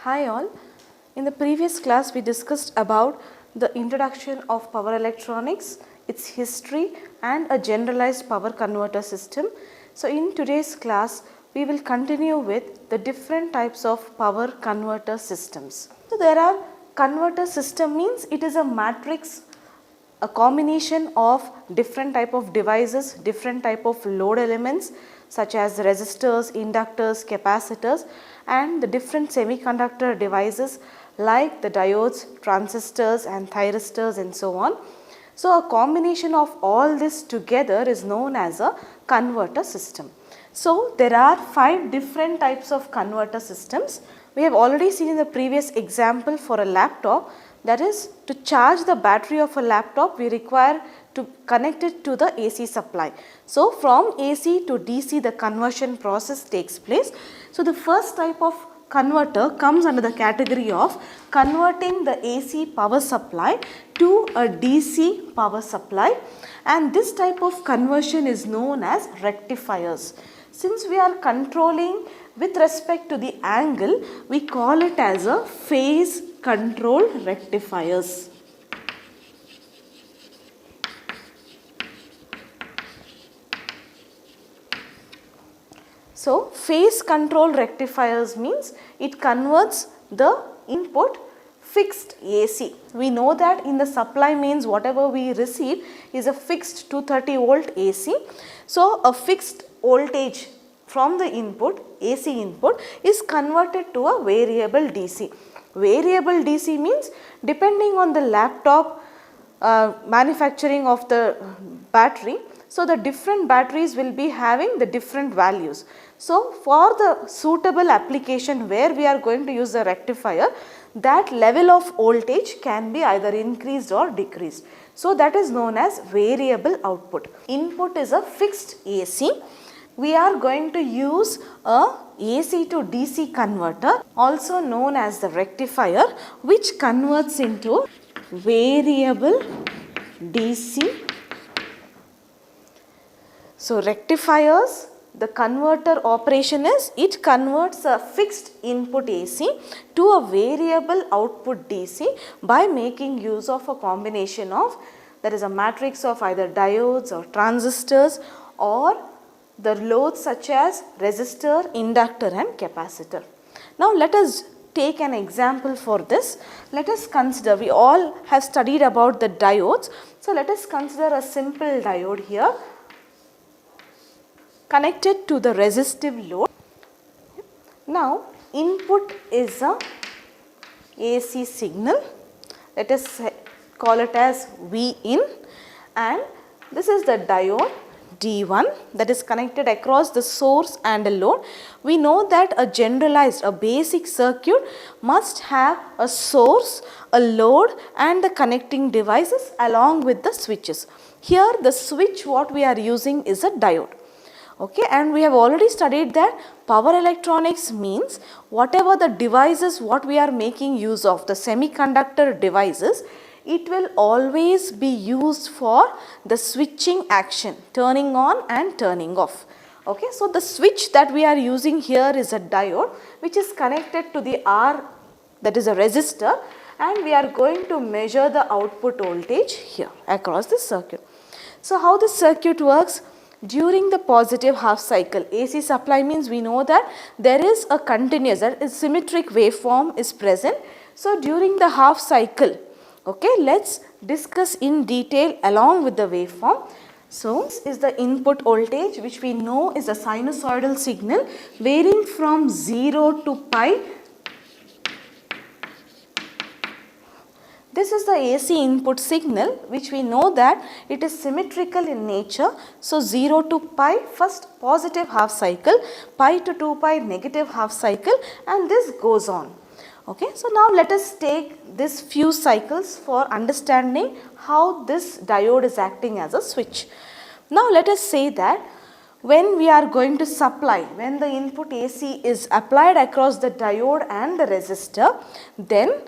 Hi all. In the previous class we discussed about the introduction of power electronics, its history and a generalized power converter system. So in today's class we will continue with the different types of power converter systems. So there are converter system means it is a matrix, a combination of different type of devices, different type of load elements such as resistors, inductors, capacitors and the different semiconductor devices like the diodes, transistors and thyristors and so on. So a combination of all this together is known as a converter system. So there are 5 different types of converter systems. We have already seen in the previous example for a laptop, that is, to charge the battery of a laptop we require to connect it to the AC supply. So from AC to DC the conversion process takes place. So the first type of converter comes under the category of converting the AC power supply to a DC power supply, and this type of conversion is known as rectifiers. Since we are controlling with respect to the angle, we call it as a phase control rectifiers. So phase control rectifiers means it converts the input fixed AC. We know that in the supply means whatever we receive is a fixed 230 volt AC. So a fixed voltage from the input, AC input, is converted to a variable DC. Variable DC means depending on the laptop manufacturing of the battery, so the different batteries will be having the different values. So for the suitable application where we are going to use the rectifier, that level of voltage can be either increased or decreased. So that is known as variable output. Input is a fixed AC. We are going to use a AC to DC converter, also known as the rectifier, which converts into variable DC. So rectifiers, the converter operation is it converts a fixed input AC to a variable output DC by making use of a combination of, that is a matrix of either diodes or transistors or the loads such as resistor, inductor and capacitor. Now let us take an example for this. Let us consider, we all have studied about the diodes. So let us consider a simple diode here connected to the resistive load. Now input is a AC signal, let us call it as V in, and this is the diode D1 that is connected across the source and a load. We know that a generalized, a basic circuit must have a source, a load and the connecting devices along with the switches. Here the switch what we are using is a diode. Okay, and we have already studied that power electronics means whatever the devices what we are making use of, the semiconductor devices, it will always be used for the switching action, turning on and turning off. Okay, so the switch that we are using here is a diode which is connected to the R, that is a resistor, and we are going to measure the output voltage here across the circuit. So how this circuit works? During the positive half cycle, AC supply means we know that there is a continuous, that is symmetric waveform is present. So during the half cycle, okay, let's discuss in detail along with the waveform. So this is the input voltage which we know is a sinusoidal signal varying from 0 to pi. This is the AC input signal which we know that it is symmetrical in nature. So 0 to pi first positive half cycle, pi to 2 pi negative half cycle, and this goes on. Okay, so now let us take this few cycles for understanding how this diode is acting as a switch. Now let us say that when we are going to supply, when the input AC is applied across the diode and the resistor, then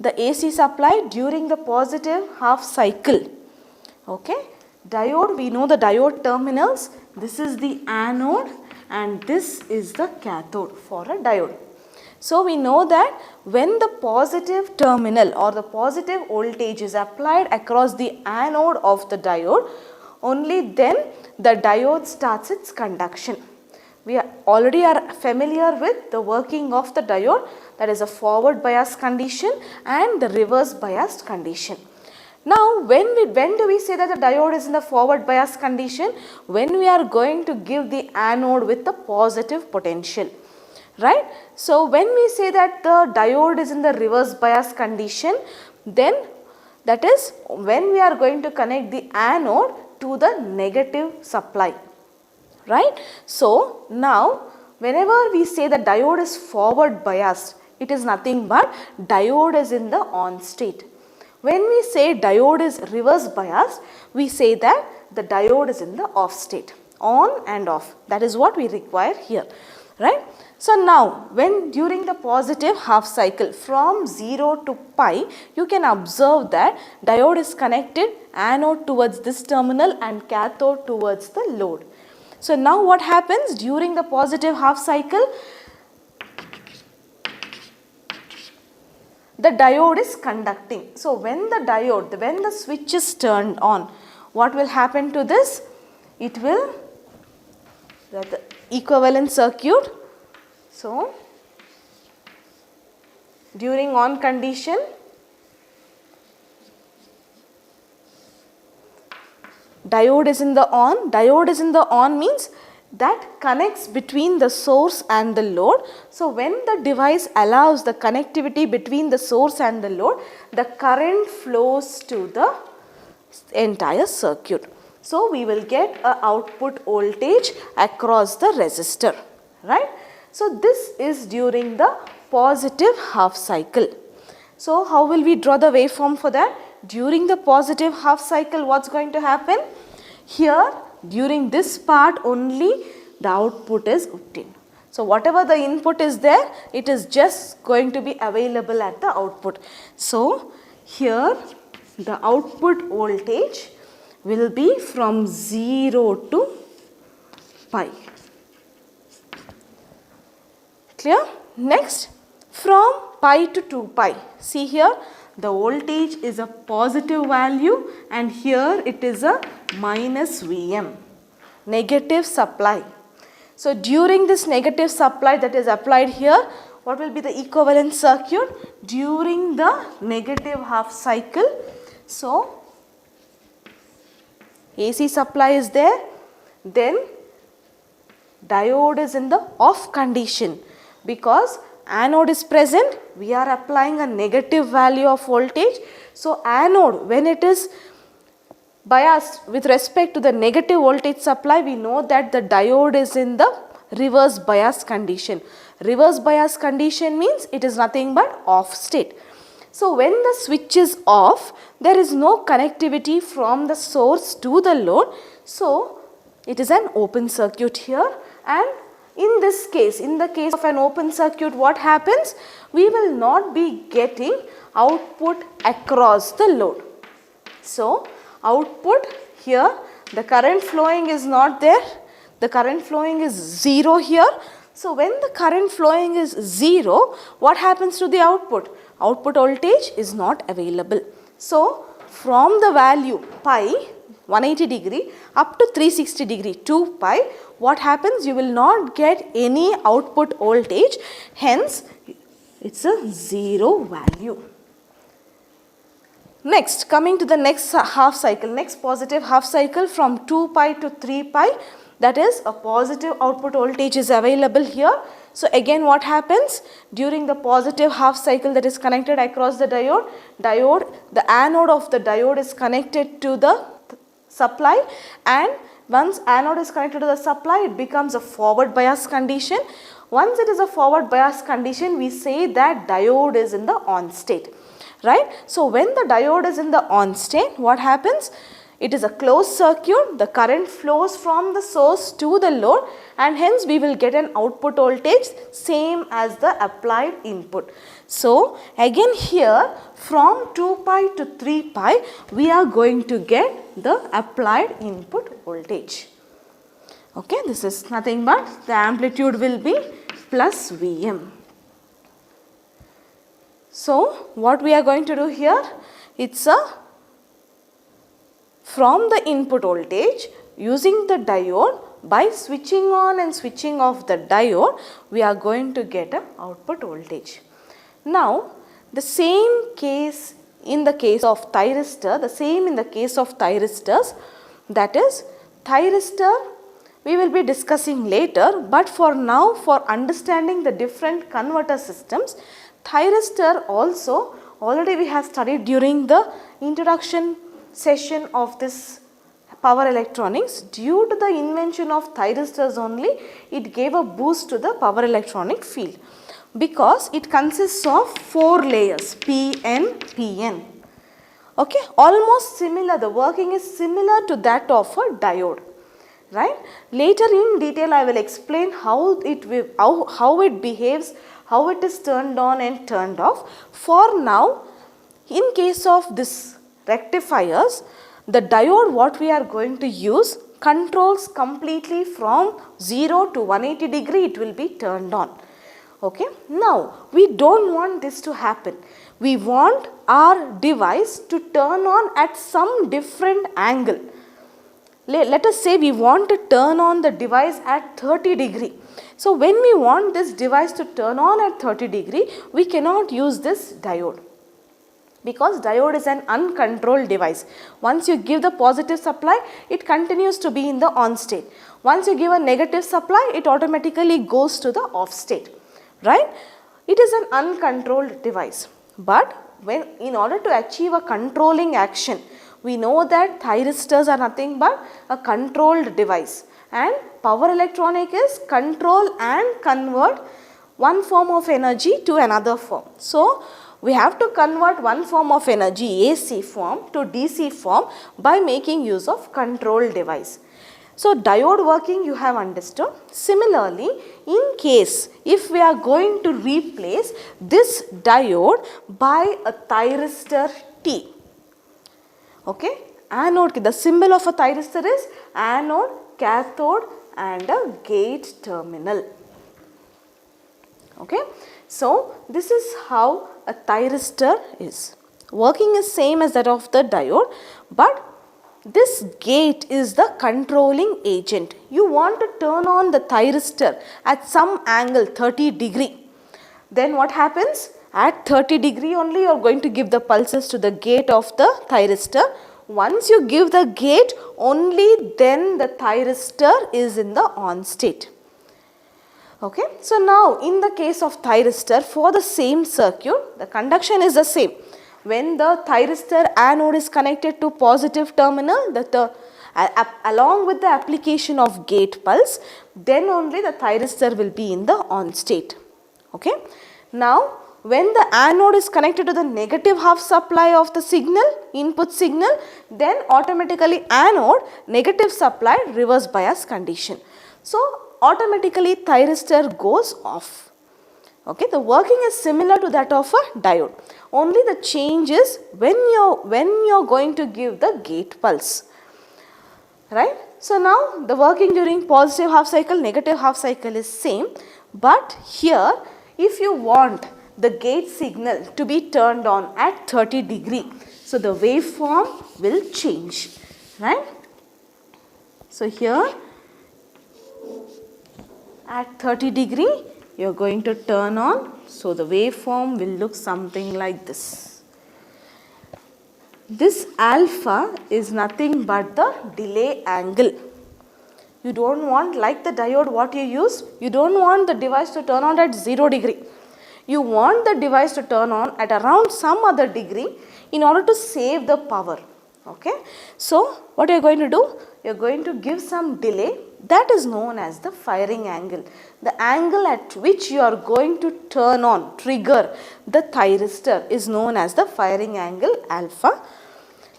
the AC supply during the positive half cycle, okay, diode, we know the diode terminals, this is the anode and this is the cathode for a diode. So we know that when the positive terminal or the positive voltage is applied across the anode of the diode, only then the diode starts its conduction. We already are familiar with the working of the diode, that is a forward bias condition and the reverse biased condition. Now when do we say that the diode is in the forward bias condition? When we are going to give the anode with the positive potential, right? So when we say that the diode is in the reverse bias condition, then that is when we are going to connect the anode to the negative supply, right? So now whenever we say the diode is forward biased, it is nothing but diode is in the on state. When we say diode is reverse biased, we say that the diode is in the off state, on and off. That is what we require here, right? So now when during the positive half cycle from 0 to pi, you can observe that diode is connected anode towards this terminal and cathode towards the load. So now what happens during the positive half cycle? The diode is conducting. So when the switch is turned on, what will happen to this? It will, the equivalent circuit. So during on condition, diode is in the on. Diode is in the on means that connects between the source and the load. So when the device allows the connectivity between the source and the load, the current flows to the entire circuit. So we will get an output voltage across the resistor, right? So this is during the positive half cycle. So how will we draw the waveform for that? During the positive half cycle, what's going to happen? Here during this part only the output is obtained. So whatever the input is there, it is just going to be available at the output. So here the output voltage will be from 0 to pi. Clear? Next, from pi to 2 pi. See here, the voltage is a positive value and here it is a minus Vm, negative supply. So during this negative supply that is applied here, what will be the equivalent circuit during the negative half cycle? So AC supply is there, then diode is in the off condition because anode is present, we are applying a negative value of voltage. So anode, when it is biased with respect to the negative voltage supply, we know that the diode is in the reverse bias condition. Reverse bias condition means it is nothing but off state. So when the switch is off, there is no connectivity from the source to the load. So it is an open circuit here, and in this case, in the case of an open circuit, what happens? We will not be getting output across the load. So output here, the current flowing is not there, the current flowing is 0 here. So when the current flowing is 0, what happens to the output? Output voltage is not available. So from the value pi 180 degree up to 360 degree 2 pi, what happens? You will not get any output voltage, hence it's a 0 value. Next, coming to the next half cycle, next positive half cycle from 2 pi to 3 pi, that is a positive output voltage is available here. So again what happens? During the positive half cycle that is connected across the diode, the anode of the diode is connected to the supply, and once anode is connected to the supply, it becomes a forward bias condition. Once it is a forward bias condition, we say that diode is in the on state, right? So when the diode is in the on state, what happens? It is a closed circuit, the current flows from the source to the load, and hence we will get an output voltage same as the applied input. So again here from 2 pi to 3 pi, we are going to get the applied input voltage. Okay, this is nothing but the amplitude will be plus Vm. So what we are going to do here, it's from the input voltage using the diode, by switching on and switching off the diode, we are going to get an output voltage. Now the same case in the case of thyristor, the same in the case of thyristors, that is thyristor we will be discussing later, but for now, for understanding the different converter systems, thyristor also already we have studied during the introduction session of this power electronics. Due to the invention of thyristors only, it gave a boost to the power electronic field, because it consists of 4 layers, PN, PN. Okay, almost similar, the working is similar to that of a diode, right. Later in detail I will explain how it behaves, how it is turned on and turned off. For now, in case of this rectifiers, the diode what we are going to use controls completely from 0 to 180 degree, it will be turned on. Okay. Now we don't want this to happen. We want our device to turn on at some different angle. Let us say we want to turn on the device at 30 degree. So when we want this device to turn on at 30 degree, we cannot use this diode, because diode is an uncontrolled device. Once you give the positive supply, it continues to be in the on state. Once you give a negative supply, it automatically goes to the off state, right. It is an uncontrolled device. But when in order to achieve a controlling action, we know that thyristors are nothing but a controlled device, and power electronic is control and convert one form of energy to another form. So we have to convert one form of energy, AC form, to DC form by making use of control device. So diode working you have understood. Similarly, in case if we are going to replace this diode by a thyristor T, okay, anode, the symbol of a thyristor is anode, cathode and a gate terminal. Okay. So this is how a thyristor is. Working is same as that of the diode, but this gate is the controlling agent. You want to turn on the thyristor at some angle 30 degree. Then what happens? At 30 degree only you are going to give the pulses to the gate of the thyristor. Once you give the gate, only then the thyristor is in the on state. Okay. So now in the case of thyristor, for the same circuit, the conduction is the same. When the thyristor anode is connected to positive terminal, along with the application of gate pulse, then only the thyristor will be in the on state. Okay. Now when the anode is connected to the negative half supply of the signal, input signal, then automatically anode, negative supply, reverse bias condition. So automatically thyristor goes off. Okay, the working is similar to that of a diode. Only the change is when you're going to give the gate pulse. Right? So now the working during positive half cycle, negative half cycle is same, but here if you want the gate signal to be turned on at 30 degree, so the waveform will change. Right? So here at 30 degree you are going to turn on, so the waveform will look something like this. This alpha is nothing but the delay angle. You don't want, like the diode what you use, you don't want the device to turn on at 0 degree. You want the device to turn on at around some other degree in order to save the power. Okay. So what you are going to do? You are going to give some delay, that is known as the firing angle. The angle at which you are going to turn on, trigger the thyristor is known as the firing angle alpha.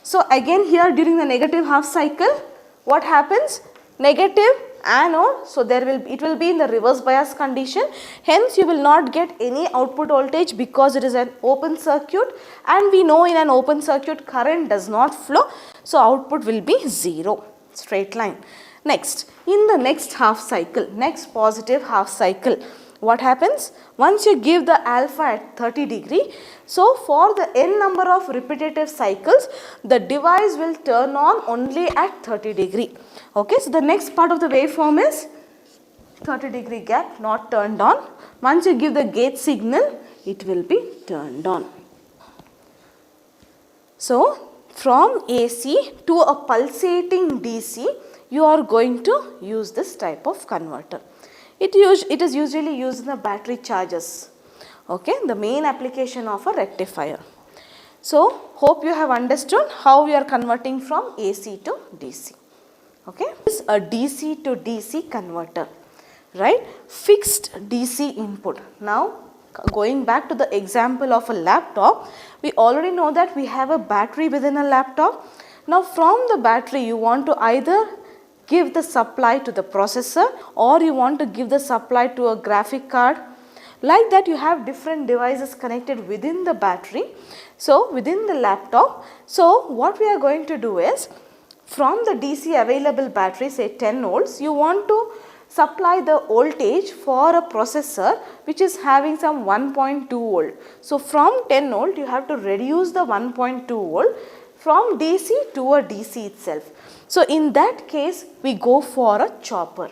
So again here during the negative half cycle, what happens? Negative anode, so it will be in the reverse bias condition, hence you will not get any output voltage because it is an open circuit, and we know in an open circuit current does not flow, so output will be 0, straight line. Next, in the next half cycle, next positive half cycle, what happens? Once you give the alpha at 30 degree, so for the n number of repetitive cycles, the device will turn on only at 30 degree. Okay, so the next part of the waveform is 30 degree gap not turned on. Once you give the gate signal, it will be turned on. So, from AC to a pulsating DC, you are going to use this type of converter. It is usually used in the battery chargers, okay, the main application of a rectifier. So, hope you have understood how we are converting from AC to DC. Okay, this is a DC to DC converter, right? Fixed DC input. Now, going back to the example of a laptop, we already know that we have a battery within a laptop. Now, from the battery, you want to either give the supply to the processor or you want to give the supply to a graphic card. Like that, you have different devices connected within the battery. So, within the laptop, so what we are going to do is, from the DC available battery, say 10 volts, you want to supply the voltage for a processor which is having some 1.2 volt. So, from 10 volt, you have to reduce the 1.2 volt from DC to a DC itself. So, in that case, we go for a chopper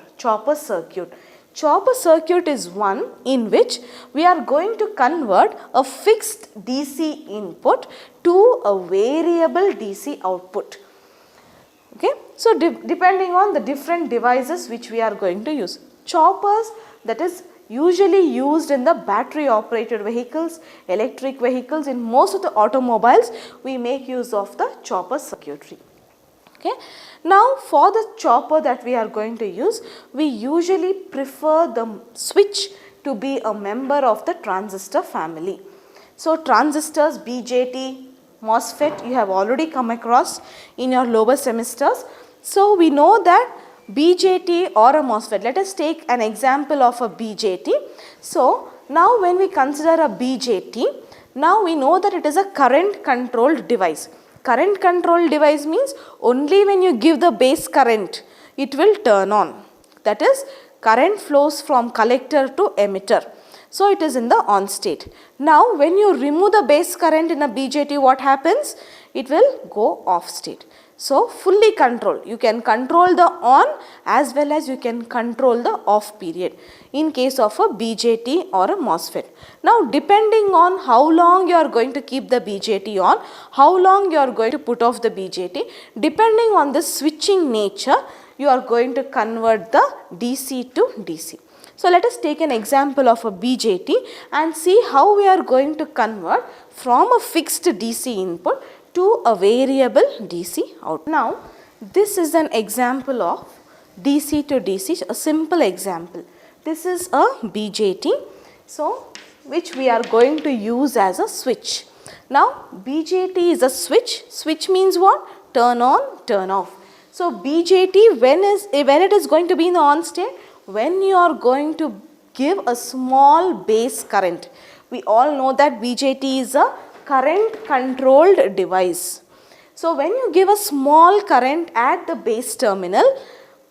circuit. Chopper circuit is one in which we are going to convert a fixed DC input to a variable DC output. Okay. So, depending on the different devices which we are going to use. Choppers, that is usually used in the battery operated vehicles, electric vehicles. In most of the automobiles, we make use of the chopper circuitry. Okay. Now, for the chopper that we are going to use, we usually prefer the switch to be a member of the transistor family. So, transistors, BJT, MOSFET, you have already come across in your lower semesters. So, we know that BJT or a MOSFET, let us take an example of a BJT. So, now when we consider a BJT, now we know that it is a current controlled device. Current controlled device means only when you give the base current, it will turn on. That is, current flows from collector to emitter. So, it is in the on state. Now, when you remove the base current in a BJT, what happens? It will go off state. So, fully controlled. You can control the on as well as you can control the off period in case of a BJT or a MOSFET. Now, depending on how long you are going to keep the BJT on, how long you are going to put off the BJT, depending on the switching nature, you are going to convert the DC to DC. So, let us take an example of a BJT and see how we are going to convert from a fixed DC input to a variable DC output. Now, this is an example of DC to DC, a simple example. This is a BJT, so which we are going to use as a switch. Now, BJT is a switch. Switch means what? Turn on, turn off. So, BJT when it is going to be in the on state? When you are going to give a small base current. We all know that BJT is a current controlled device. So, when you give a small current at the base terminal,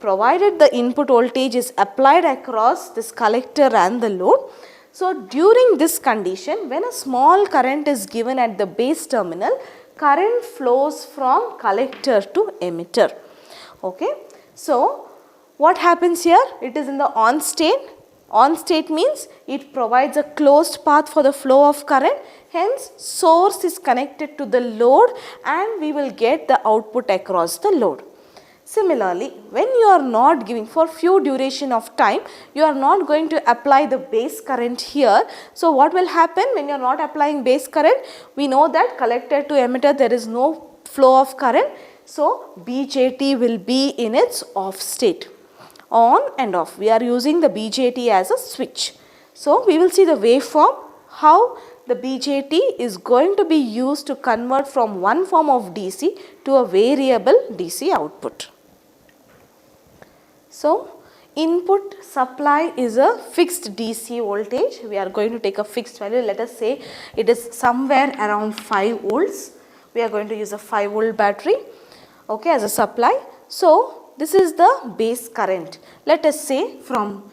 provided the input voltage is applied across this collector and the load. So, during this condition, when a small current is given at the base terminal, current flows from collector to emitter. Okay. So, what happens here? It is in the on state. On state means it provides a closed path for the flow of current. Hence, source is connected to the load and we will get the output across the load. Similarly, when you are not giving for few duration of time, you are not going to apply the base current here. So, what will happen when you are not applying base current? We know that collector to emitter there is no flow of current. So, BJT will be in its off state. On and off. We are using the BJT as a switch. So, we will see the waveform, how the BJT is going to be used to convert from one form of DC to a variable DC output. So, input supply is a fixed DC voltage. We are going to take a fixed value. Let us say it is somewhere around 5 volts. We are going to use a 5 volt battery, okay, as a supply. So, this is the base current. Let us say from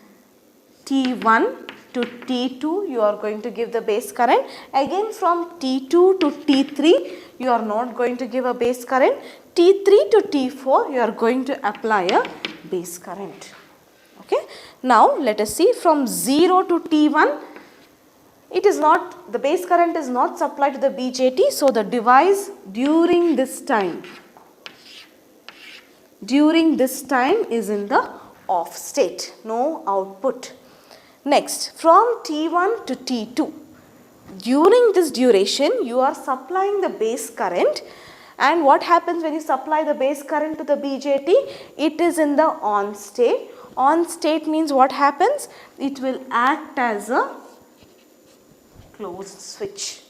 T1 to T2 you are going to give the base current. Again from T2 to T3 you are not going to give a base current. T3 to T4 you are going to apply a base current. Okay. Now let us see from 0 to T1, it is not, the base current is not supplied to the BJT, so the device during this time is in the off state, no output. Next, from T1 to T2, during this duration you are supplying the base current, and what happens when you supply the base current to the BJT? It is in the on state. On state means what happens? It will act as a closed switch.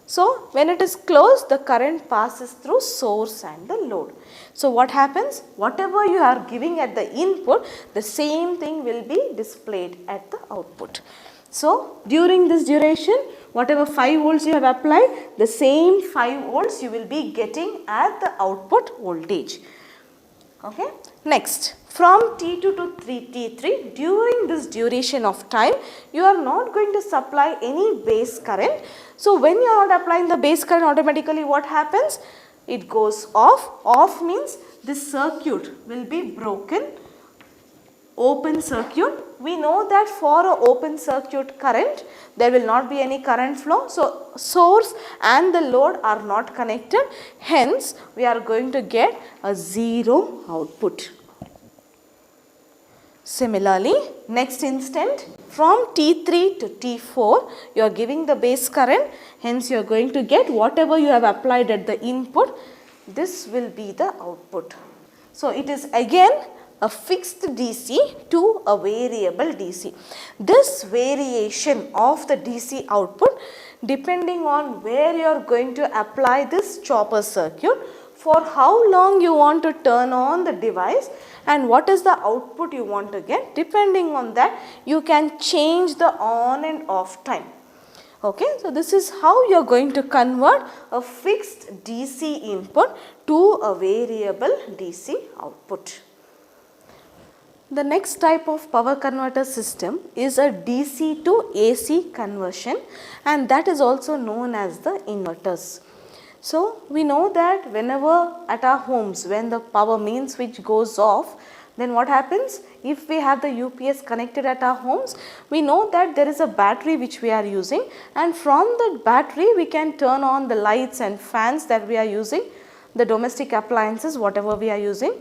So when it is closed, the current passes through source and the load. So what happens? Whatever you are giving at the input, the same thing will be displayed at the output. So during this duration, whatever 5 volts you have applied, the same 5 volts you will be getting at the output voltage. Okay. Next, from T2 to T3, during this duration of time, you are not going to supply any base current. So when you are not applying the base current, automatically what happens? It goes off. Off means this circuit will be broken. Open circuit. We know that for an open circuit current, there will not be any current flow. So source and the load are not connected. Hence, we are going to get a zero output. Similarly, next instant, from T3 to T4, you are giving the base current. Hence, you are going to get whatever you have applied at the input. This will be the output. So it is again a fixed DC to a variable DC. This variation of the DC output, depending on where you are going to apply this chopper circuit, for how long you want to turn on the device, and what is the output you want to get, depending on that you can change the on and off time. Okay, so this is how you are going to convert a fixed DC input to a variable DC output. The next type of power converter system is a DC to AC conversion, and that is also known as the inverters. So we know that whenever at our homes, when the power main switch goes off, then what happens? If we have the UPS connected at our homes, we know that there is a battery which we are using, and from that battery we can turn on the lights and fans that we are using, the domestic appliances, whatever we are using.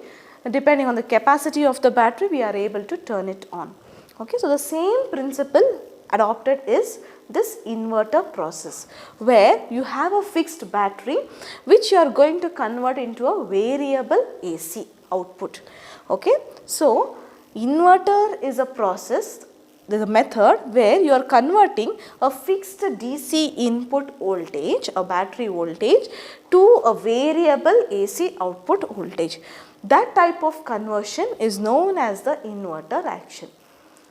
Depending on the capacity of the battery, we are able to turn it on. Okay, so the same principle adopted is this inverter process, where you have a fixed battery which you are going to convert into a variable AC output. Okay, so inverter is a process, the method where you are converting a fixed DC input voltage, a battery voltage, to a variable AC output voltage. That type of conversion is known as the inverter action.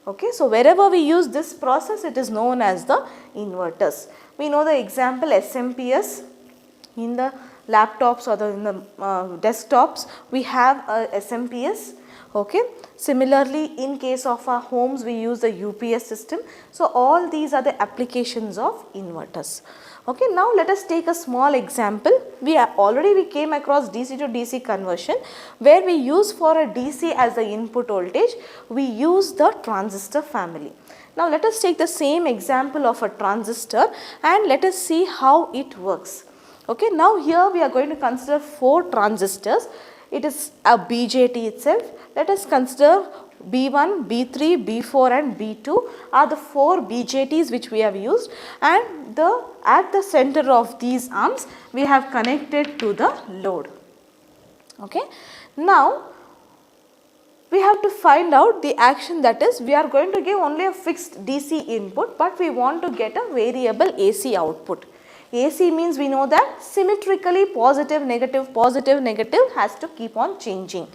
Okay, so wherever we use this process, it is known as the inverters. We know the example SMPS in the laptops or in the desktops, we have a SMPS. Okay, similarly in case of our homes, we use the UPS system. So all these are the applications of inverters. Okay, now let us take a small example. We came across DC to DC conversion, where we use for a DC as the input voltage, we use the transistor family. Now let us take the same example of a transistor and let us see how it works. Okay, now here we are going to consider 4 transistors. It is a BJT itself. Let us consider B1, B3, B4 and B2 are the 4 BJTs which we have used, and at the center of these arms we have connected to the load. Okay. Now we have to find out the action, that is we are going to give only a fixed DC input, but we want to get a variable AC output. AC means we know that symmetrically positive, negative has to keep on changing.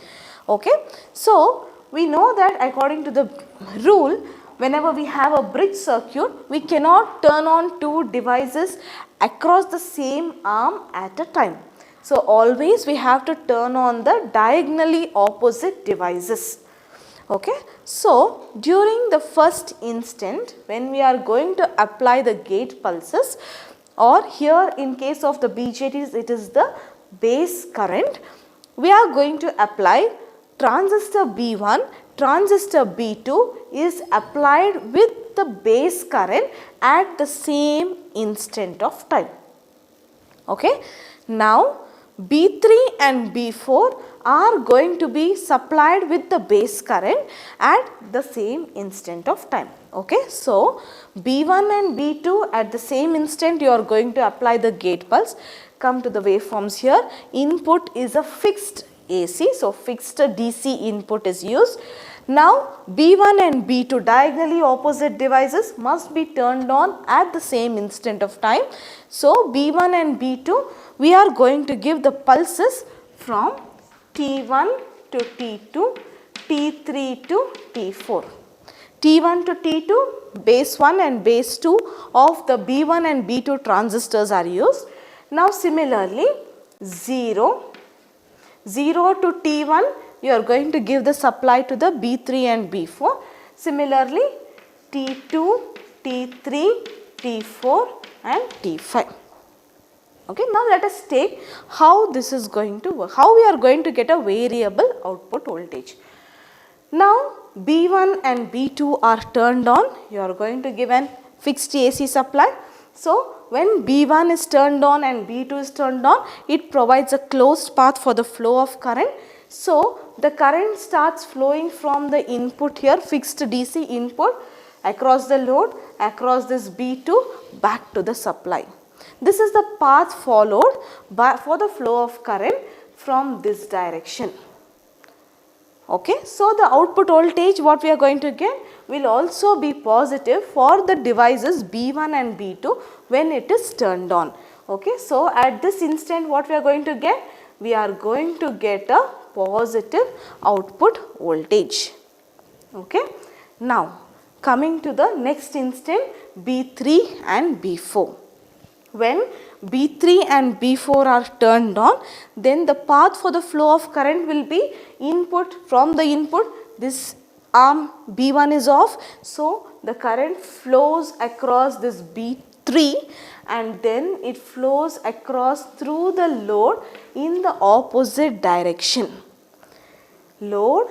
Okay. So we know that according to the rule, whenever we have a bridge circuit, we cannot turn on 2 devices across the same arm at a time. So always we have to turn on the diagonally opposite devices. Okay. So, during the first instant when we are going to apply the gate pulses, or here in case of the BJTs it is the base current, we are going to apply transistor B1, transistor B2 is applied with the base current at the same instant of time. Okay. Now, B3 and B4 are going to be supplied with the base current at the same instant of time. Okay. So, B1 and B2 at the same instant you are going to apply the gate pulse. Come to the waveforms here. Input is a fixed AC, so fixed DC input is used. Now, B1 and B2 diagonally opposite devices must be turned on at the same instant of time. So, B1 and B2 we are going to give the pulses from T1 to T2, T3 to T4. T1 to T2, base 1 and base 2 of the B1 and B2 transistors are used. Now, similarly 0 to T1 you are going to give the supply to the B3 and B4. Similarly T2, T3, T4 and T5. Okay, now let us take how this is going to work, how we are going to get a variable output voltage. Now B1 and B2 are turned on, you are going to give an fixed AC supply. So when B1 is turned on and B2 is turned on, it provides a closed path for the flow of current. So the current starts flowing from the input here, fixed DC input, across the load, across this B2 back to the supply. This is the path followed for the flow of current from this direction. Okay. So, the output voltage what we are going to get will also be positive for the devices B1 and B2 when it is turned on. Okay. So, at this instant what we are going to get? We are going to get a positive output voltage. Okay. Now, coming to the next instant B3 and B4. When B3 and B4 are turned on, then the path for the flow of current will be input, from the input this arm B1 is off. So, the current flows across this B3 and then it flows across through the load in the opposite direction. Load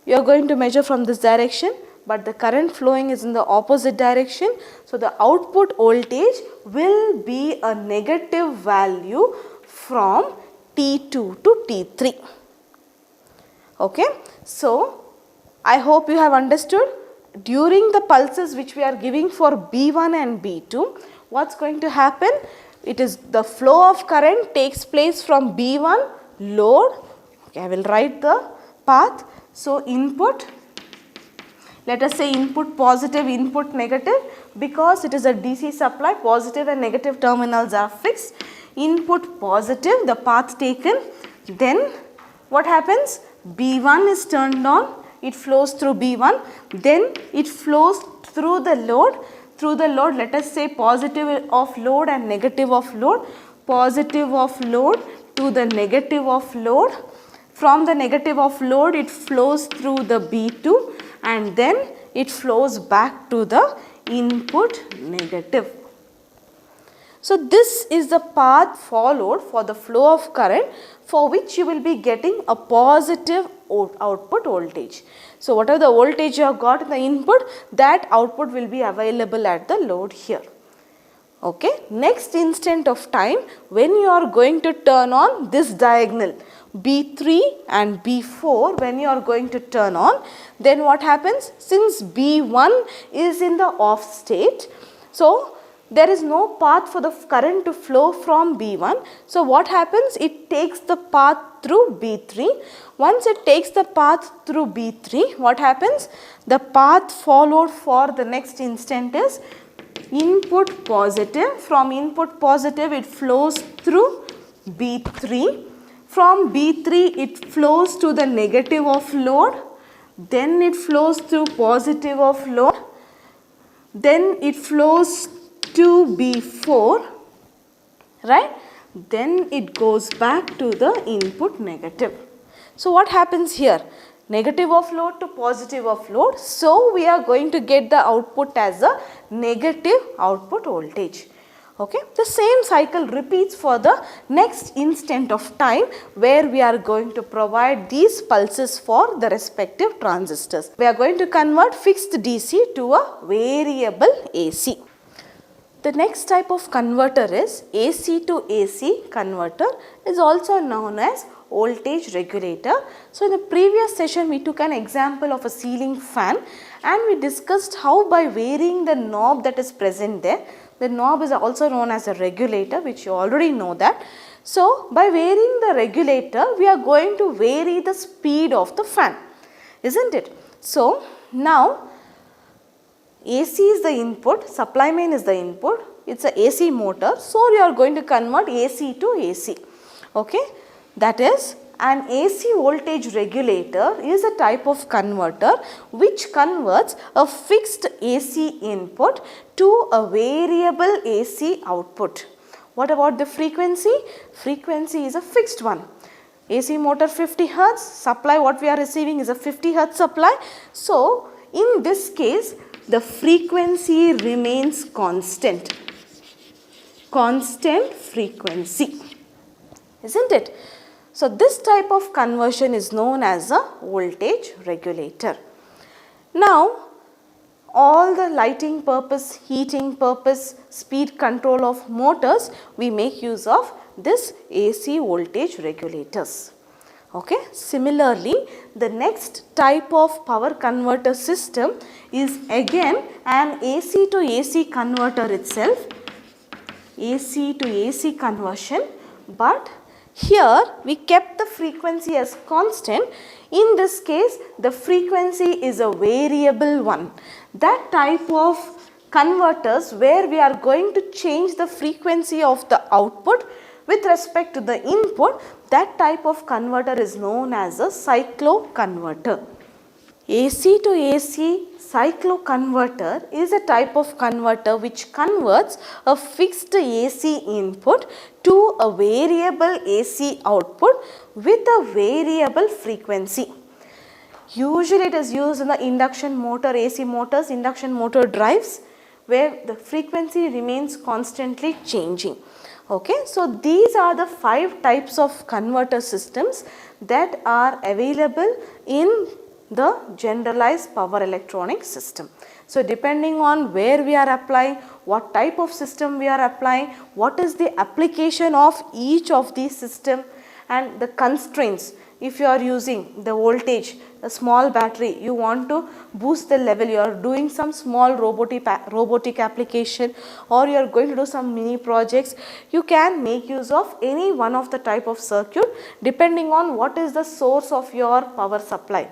you are going to measure from this direction, but the current flowing is in the opposite direction. So, the output voltage will be a negative value from T2 to T3. Okay. So, I hope you have understood. During the pulses which we are giving for B1 and B2, what is going to happen? It is the flow of current takes place from B1 load. Okay, I will write the path. So, input, let us say input positive, input negative, because it is a DC supply, positive and negative terminals are fixed. Input positive, the path taken, then what happens? B1 is turned on, it flows through B1, then it flows through the load, let us say positive of load and negative of load, positive of load to the negative of load. From the negative of load it flows through the B2 and then it flows back to the input negative. So, this is the path followed for the flow of current, for which you will be getting a positive output voltage. So, whatever the voltage you have got in the input, that output will be available at the load here. Okay. Next instant of time, when you are going to turn on this diagonal B3 and B4, when you are going to turn on, then what happens? Since B1 is in the off state, so there is no path for the current to flow from B1. So, what happens? It takes the path through B3. Once it takes the path through B3, what happens? The path followed for the next instant is input positive. From input positive it flows through B3. From B3 it flows to the negative of load, then it flows through positive of load, then it flows to B4, right, then it goes back to the input negative. So, what happens here? negative of load to positive of load. So, we are going to get the output as a negative output voltage. Okay. The same cycle repeats for the next instant of time where we are going to provide these pulses for the respective transistors. We are going to convert fixed DC to a variable AC. The next type of converter is AC to AC converter, is also known as voltage regulator. So, in the previous session we took an example of a ceiling fan and we discussed how by varying the knob that is present there, the knob is also known as a regulator, which you already know that. So, by varying the regulator we are going to vary the speed of the fan, isn't it? So, now AC is the input, supply main is the input, it is a AC motor. So, you are going to convert AC to AC. Okay. That is, an AC voltage regulator is a type of converter which converts a fixed AC input to a variable AC output. What about the frequency? Frequency is a fixed one. AC motor 50 Hertz, supply what we are receiving is a 50 Hertz supply. So, in this case the frequency remains constant, constant frequency, isn't it? So, this type of conversion is known as a voltage regulator. Now, all the lighting purpose, heating purpose, speed control of motors, we make use of this AC voltage regulators. Okay. Similarly, the next type of power converter system is again an AC to AC converter itself, AC to AC conversion, but here we kept the frequency as constant. In this case the frequency is a variable one. That type of converters where we are going to change the frequency of the output with respect to the input, that type of converter is known as a cycloconverter. AC to AC cycloconverter is a type of converter which converts a fixed AC input to a variable AC output with a variable frequency. Usually it is used in the induction motor, AC motors, induction motor drives where the frequency remains constantly changing. Okay. So, these are the 5 types of converter systems that are available in the generalized power electronic system. So, depending on where we are applying, what type of system we are applying, what is the application of each of these system and the constraints. If you are using the voltage, a small battery, you want to boost the level, you are doing some small robotic application or you are going to do some mini projects, you can make use of any one of the type of circuit depending on what is the source of your power supply.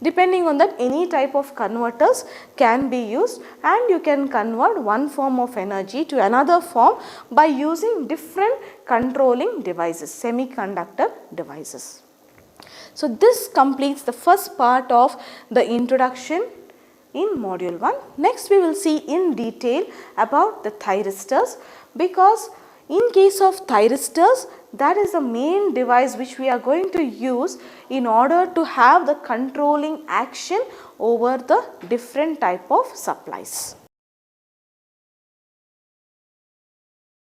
Depending on that, any type of converters can be used and you can convert one form of energy to another form by using different controlling devices, semiconductor devices. So, this completes the first part of the introduction in module 1. Next we will see in detail about the thyristors, because in case of thyristors, that is the main device which we are going to use in order to have the controlling action over the different type of supplies.